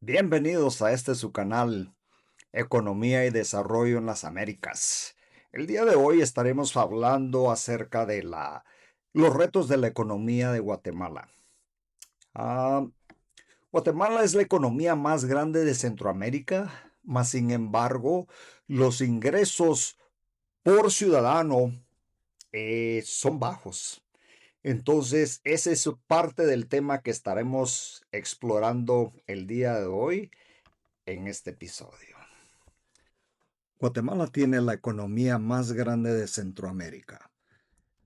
Bienvenidos a su canal, Economía y Desarrollo en las Américas. El día de hoy estaremos hablando acerca de los retos de la economía de Guatemala. Ah, Guatemala es la economía más grande de Centroamérica, mas sin embargo, los ingresos por ciudadano son bajos. Entonces, ese es parte del tema que estaremos explorando el día de hoy en este episodio. Guatemala tiene la economía más grande de Centroamérica.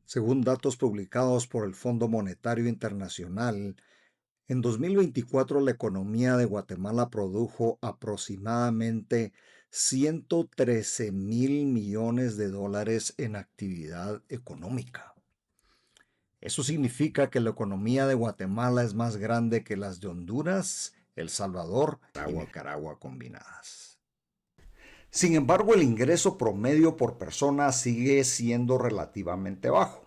Según datos publicados por el Fondo Monetario Internacional, en 2024 la economía de Guatemala produjo aproximadamente 113 mil millones de dólares en actividad económica. Eso significa que la economía de Guatemala es más grande que las de Honduras, El Salvador y Nicaragua combinadas. Sin embargo, el ingreso promedio por persona sigue siendo relativamente bajo.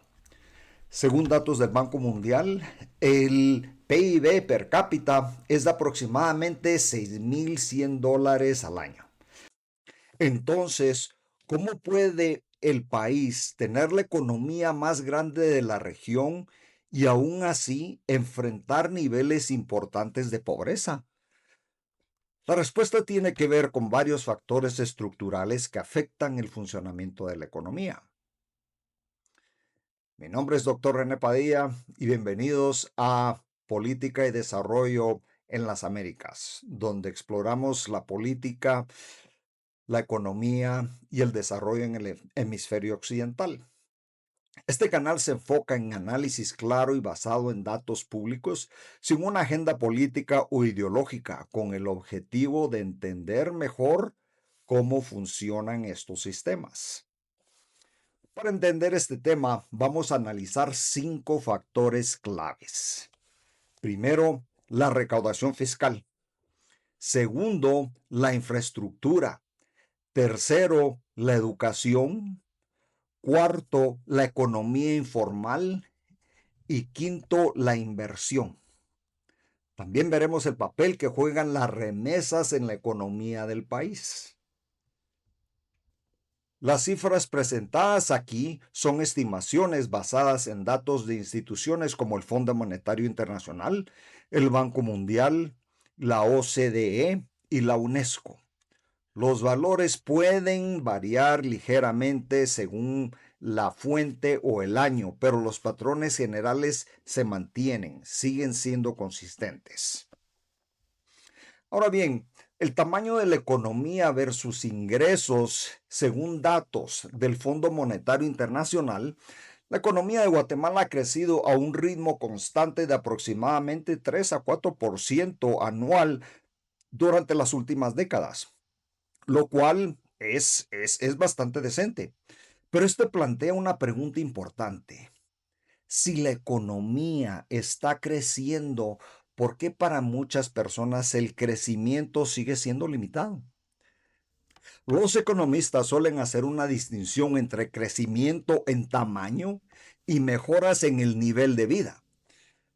Según datos del Banco Mundial, el PIB per cápita es de aproximadamente $6,100 al año. Entonces, ¿cómo puede el país tener la economía más grande de la región y aún así enfrentar niveles importantes de pobreza? La respuesta tiene que ver con varios factores estructurales que afectan el funcionamiento de la economía. Mi nombre es Dr. René Padilla y bienvenidos a Política y Desarrollo en las Américas, donde exploramos la política, la economía y el desarrollo en el hemisferio occidental. Este canal se enfoca en análisis claro y basado en datos públicos, sin una agenda política o ideológica, con el objetivo de entender mejor cómo funcionan estos sistemas. Para entender este tema, vamos a analizar 5 factores claves. Primero, la recaudación fiscal. Segundo, la infraestructura. Tercero, la educación. Cuarto, la economía informal. Y quinto, la inversión. También veremos el papel que juegan las remesas en la economía del país. Las cifras presentadas aquí son estimaciones basadas en datos de instituciones como el Fondo Monetario Internacional, el Banco Mundial, la OCDE y la UNESCO. Los valores pueden variar ligeramente según la fuente o el año, pero los patrones generales se mantienen, siguen siendo consistentes. Ahora bien, el tamaño de la economía versus ingresos, según datos del Fondo Monetario Internacional, la economía de Guatemala ha crecido a un ritmo constante de aproximadamente 3 a 4% anual durante las últimas décadas, lo cual es bastante decente. Pero esto plantea una pregunta importante. Si la economía está creciendo, ¿por qué para muchas personas el crecimiento sigue siendo limitado? Los economistas suelen hacer una distinción entre crecimiento en tamaño y mejoras en el nivel de vida.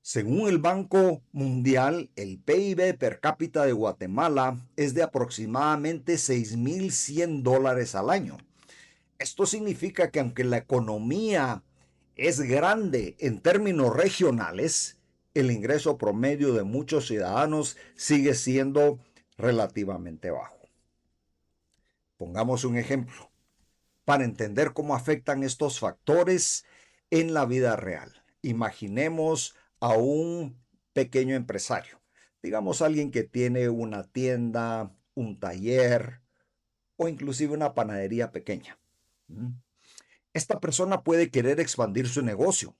Según el Banco Mundial, el PIB per cápita de Guatemala es de aproximadamente $6,100 al año. Esto significa que aunque la economía es grande en términos regionales, el ingreso promedio de muchos ciudadanos sigue siendo relativamente bajo. Pongamos un ejemplo para entender cómo afectan estos factores en la vida real. Imaginemos a un pequeño empresario, digamos alguien que tiene una tienda, un taller o inclusive una panadería pequeña. Esta persona puede querer expandir su negocio,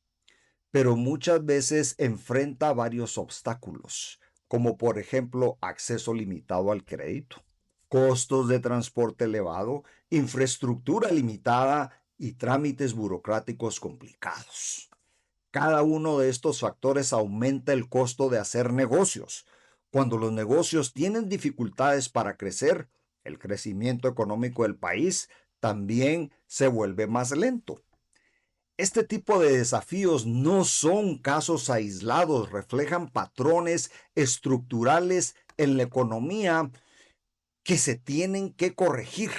pero muchas veces enfrenta varios obstáculos, como por ejemplo acceso limitado al crédito, costos de transporte elevado, infraestructura limitada y trámites burocráticos complicados. Cada uno de estos factores aumenta el costo de hacer negocios. Cuando los negocios tienen dificultades para crecer, el crecimiento económico del país también se vuelve más lento. Este tipo de desafíos no son casos aislados, reflejan patrones estructurales en la economía que se tienen que corregir.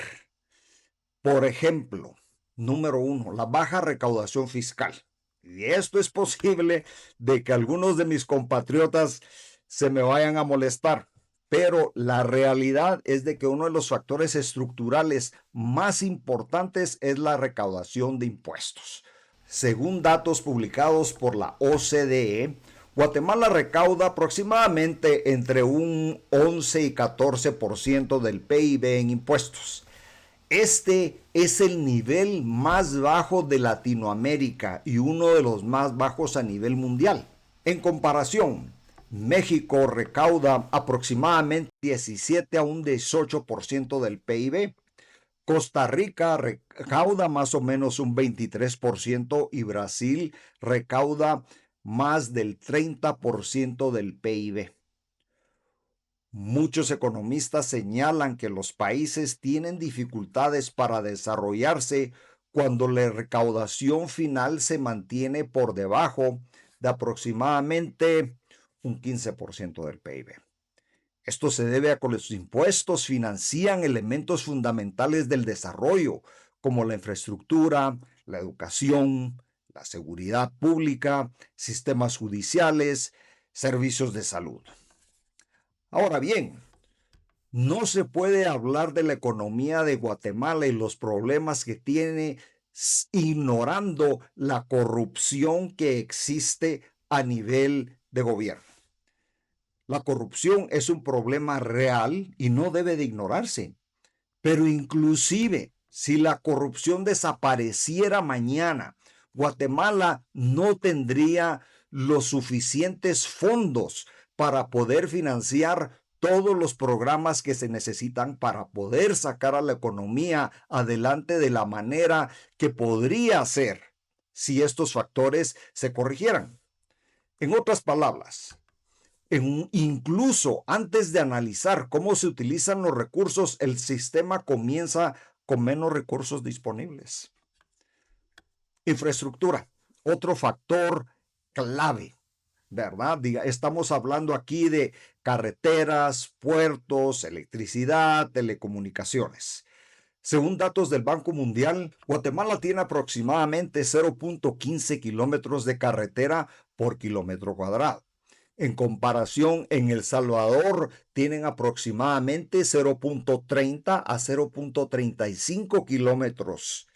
Por ejemplo, número uno, la baja recaudación fiscal. Y esto es posible de que algunos de mis compatriotas se me vayan a molestar, pero la realidad es de que uno de los factores estructurales más importantes es la recaudación de impuestos. Según datos publicados por la OCDE, Guatemala recauda aproximadamente entre un 11 y 14% del PIB en impuestos. Este es el nivel más bajo de Latinoamérica y uno de los más bajos a nivel mundial. En comparación, México recauda aproximadamente 17 a un 18% del PIB. Costa Rica recauda más o menos un 23% y Brasil recauda más del 30% del PIB. Muchos economistas señalan que los países tienen dificultades para desarrollarse cuando la recaudación final se mantiene por debajo de aproximadamente un 15% del PIB. Esto se debe a que los impuestos financian elementos fundamentales del desarrollo, como la infraestructura, la educación, la seguridad pública, sistemas judiciales, servicios de salud. Ahora bien, no se puede hablar de la economía de Guatemala y los problemas que tiene ignorando la corrupción que existe a nivel de gobierno. La corrupción es un problema real y no debe de ignorarse. Pero inclusive si la corrupción desapareciera mañana, Guatemala no tendría los suficientes fondos para poder financiar todos los programas que se necesitan para poder sacar a la economía adelante de la manera que podría ser si estos factores se corrigieran. En otras palabras, incluso antes de analizar cómo se utilizan los recursos, el sistema comienza con menos recursos disponibles. Infraestructura, otro factor clave, ¿verdad? Estamos hablando aquí de carreteras, puertos, electricidad, telecomunicaciones. Según datos del Banco Mundial, Guatemala tiene aproximadamente 0.15 kilómetros de carretera por kilómetro cuadrado. En comparación, en El Salvador tienen aproximadamente 0.30 a 0.35 kilómetros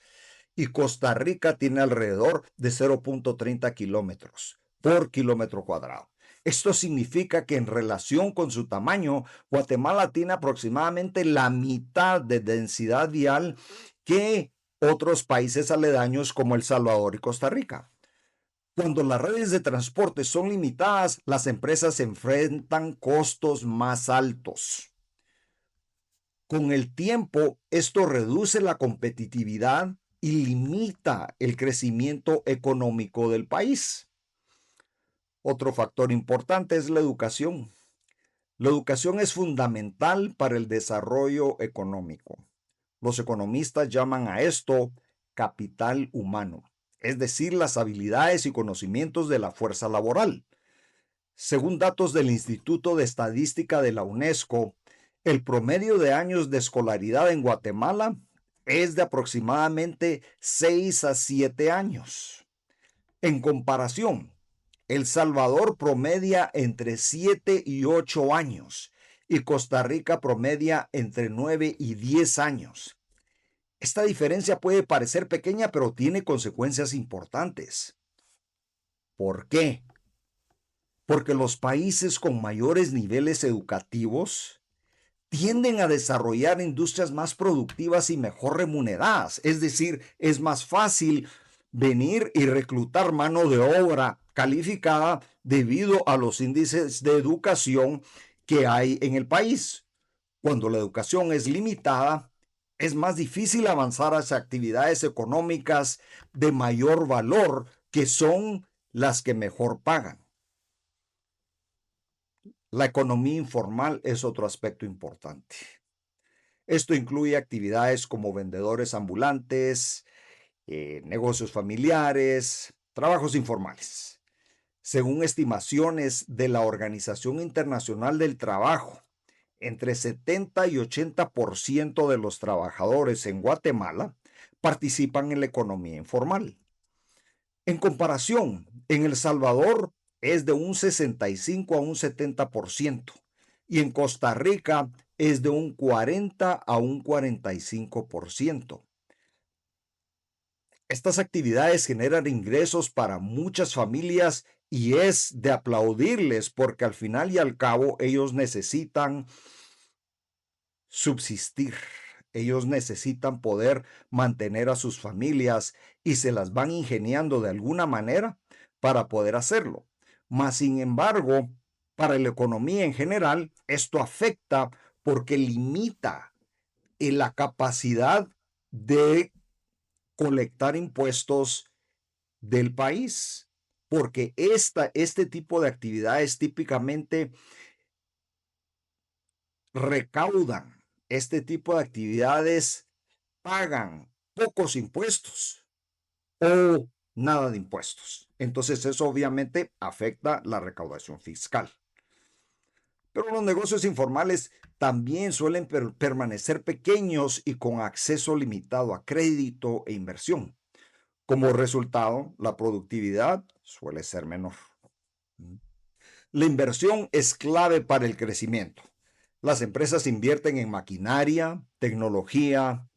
y Costa Rica tiene alrededor de 0.30 kilómetros por kilómetro cuadrado. Esto significa que en relación con su tamaño, Guatemala tiene aproximadamente la mitad de densidad vial que otros países aledaños como El Salvador y Costa Rica. Cuando las redes de transporte son limitadas, las empresas enfrentan costos más altos. Con el tiempo, esto reduce la competitividad y limita el crecimiento económico del país. Otro factor importante es la educación. La educación es fundamental para el desarrollo económico. Los economistas llaman a esto capital humano, es decir, las habilidades y conocimientos de la fuerza laboral. Según datos del Instituto de Estadística de la UNESCO, el promedio de años de escolaridad en Guatemala es de aproximadamente 6 a 7 años. En comparación, El Salvador promedia entre 7 y 8 años y Costa Rica promedia entre 9 y 10 años. Esta diferencia puede parecer pequeña, pero tiene consecuencias importantes. ¿Por qué? Porque los países con mayores niveles educativos tienden a desarrollar industrias más productivas y mejor remuneradas. Es decir, es más fácil venir y reclutar mano de obra calificada debido a los índices de educación que hay en el país. Cuando la educación es limitada, es más difícil avanzar hacia actividades económicas de mayor valor, que son las que mejor pagan. La economía informal es otro aspecto importante. Esto incluye actividades como vendedores ambulantes, negocios familiares, trabajos informales. Según estimaciones de la Organización Internacional del Trabajo, Entre 70 y 80% de los trabajadores en Guatemala participan en la economía informal. En comparación, en El Salvador es de un 65 a un 70% y en Costa Rica es de un 40 a un 45%. Estas actividades generan ingresos para muchas familias y es de aplaudirles porque al final y al cabo ellos necesitan subsistir. Ellos necesitan poder mantener a sus familias y se las van ingeniando de alguna manera para poder hacerlo. Mas, sin embargo, para la economía en general, esto afecta porque limita la capacidad de colectar impuestos del país, porque este tipo de actividades típicamente recaudan, este tipo de actividades pagan pocos impuestos o nada de impuestos. Entonces eso obviamente afecta la recaudación fiscal. Pero los negocios informales también suelen permanecer pequeños y con acceso limitado a crédito e inversión. Como resultado, la productividad suele ser menor. La inversión es clave para el crecimiento. Las empresas invierten en maquinaria, tecnología,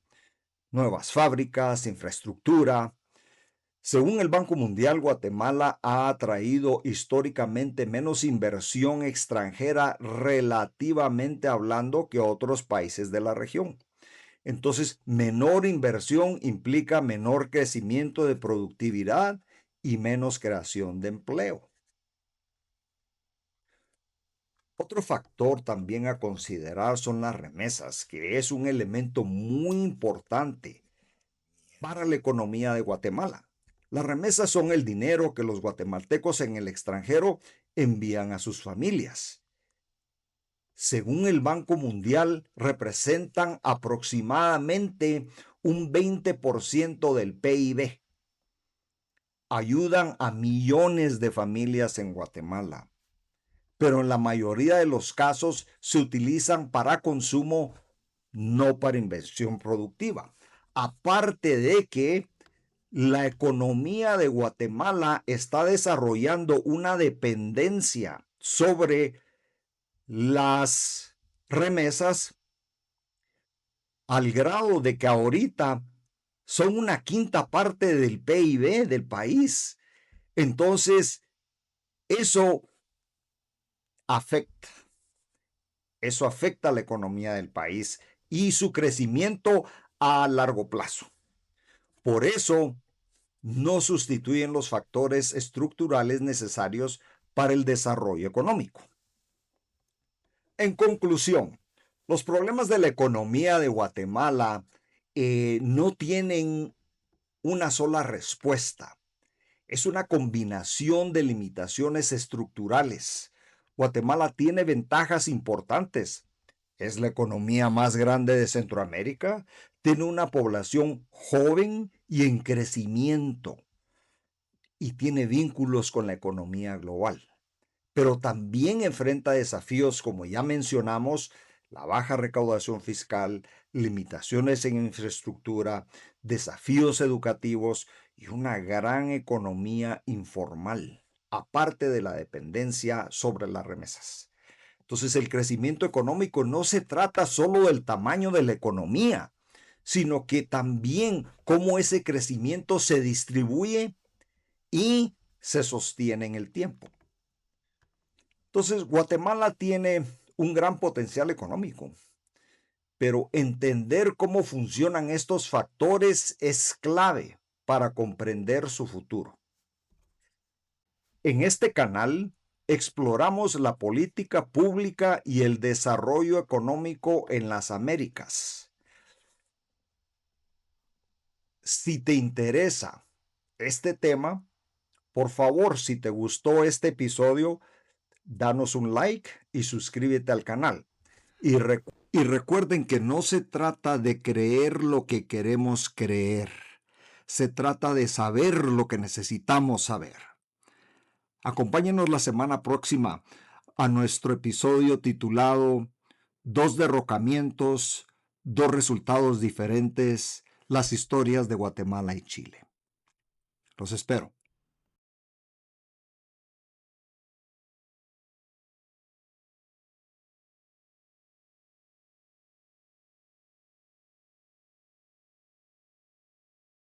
nuevas fábricas, infraestructura. Según el Banco Mundial, Guatemala ha atraído históricamente menos inversión extranjera relativamente hablando que otros países de la región. Entonces, menor inversión implica menor crecimiento de productividad y menos creación de empleo. Otro factor también a considerar son las remesas, que es un elemento muy importante para la economía de Guatemala. Las remesas son el dinero que los guatemaltecos en el extranjero envían a sus familias. Según el Banco Mundial, representan aproximadamente un 20% del PIB. Ayudan a millones de familias en Guatemala, pero en la mayoría de los casos se utilizan para consumo, no para inversión productiva. Aparte de que la economía de Guatemala está desarrollando una dependencia sobre las remesas al grado de que ahorita son una quinta parte del PIB del país. Entonces, eso afecta. Eso afecta a la economía del país y su crecimiento a largo plazo. Por eso, no sustituyen los factores estructurales necesarios para el desarrollo económico. En conclusión, los problemas de la economía de Guatemala no tienen una sola respuesta. Es una combinación de limitaciones estructurales. Guatemala tiene ventajas importantes. Es la economía más grande de Centroamérica, tiene una población joven y en crecimiento y tiene vínculos con la economía global. Pero también enfrenta desafíos como ya mencionamos, la baja recaudación fiscal, limitaciones en infraestructura, desafíos educativos y una gran economía informal, aparte de la dependencia sobre las remesas. Entonces, el crecimiento económico no se trata solo del tamaño de la economía, sino que también cómo ese crecimiento se distribuye y se sostiene en el tiempo. Entonces, Guatemala tiene un gran potencial económico, pero entender cómo funcionan estos factores es clave para comprender su futuro. En este canal exploramos la política pública y el desarrollo económico en las Américas. Si te interesa este tema, por favor, si te gustó este episodio, danos un like y suscríbete al canal. Y recuerden que no se trata de creer lo que queremos creer. Se trata de saber lo que necesitamos saber. Acompáñenos la semana próxima a nuestro episodio titulado dos derrocamientos, dos resultados diferentes, las historias de Guatemala y Chile. Los espero.